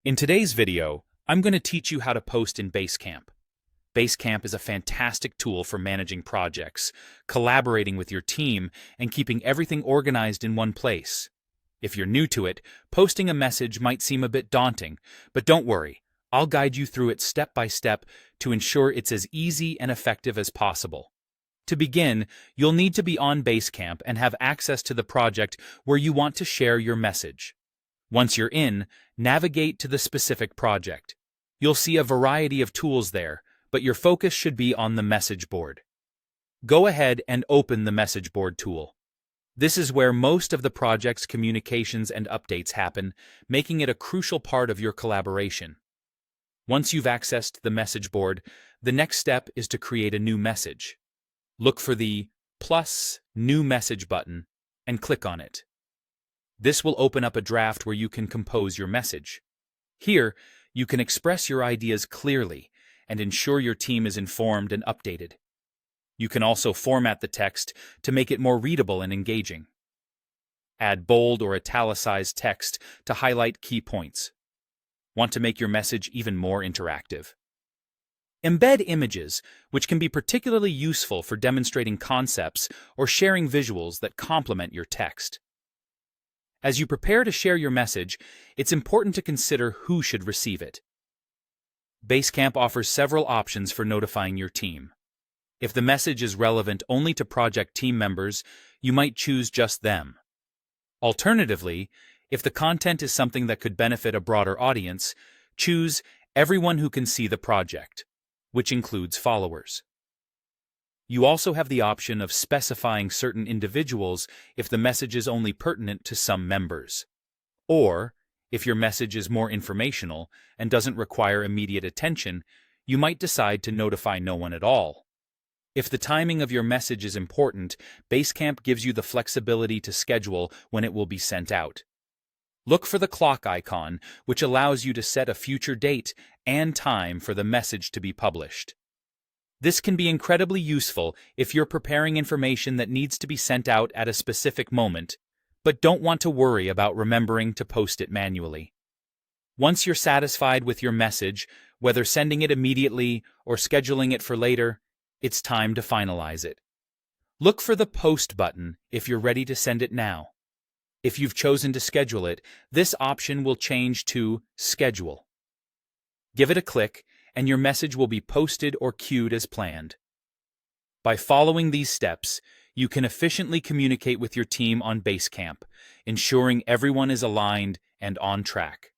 In today's video, I'm going to teach you how to post in Basecamp. Basecamp is a fantastic tool for managing projects, collaborating with your team, and keeping everything organized in one place. If you're new to it, posting a message might seem a bit daunting, but don't worry, I'll guide you through it step by step to ensure it's as easy and effective as possible. To begin, you'll need to be on Basecamp and have access to the project where you want to share your message. Once you're in, navigate to the specific project. You'll see a variety of tools there, but your focus should be on the message board. Go ahead and open the message board tool. This is where most of the project's communications and updates happen, making it a crucial part of your collaboration. Once you've accessed the message board, the next step is to create a new message. Look for the plus New Message button and click on it. This will open up a draft where you can compose your message. Here, you can express your ideas clearly and ensure your team is informed and updated. You can also format the text to make it more readable and engaging. Add bold or italicized text to highlight key points. Want to make your message even more interactive? Embed images, which can be particularly useful for demonstrating concepts or sharing visuals that complement your text. As you prepare to share your message, it's important to consider who should receive it. Basecamp offers several options for notifying your team. If the message is relevant only to project team members, you might choose just them. Alternatively, if the content is something that could benefit a broader audience, choose Everyone Who Can See the Project, which includes followers. You also have the option of specifying certain individuals if the message is only pertinent to some members. Or, if your message is more informational and doesn't require immediate attention, you might decide to notify no one at all. If the timing of your message is important, Basecamp gives you the flexibility to schedule when it will be sent out. Look for the clock icon, which allows you to set a future date and time for the message to be published. This can be incredibly useful if you're preparing information that needs to be sent out at a specific moment, but don't want to worry about remembering to post it manually. Once you're satisfied with your message, whether sending it immediately or scheduling it for later, it's time to finalize it. Look for the Post button if you're ready to send it now. If you've chosen to schedule it, this option will change to Schedule. Give it a click, and your message will be posted or queued as planned. By following these steps, you can efficiently communicate with your team on Basecamp, ensuring everyone is aligned and on track.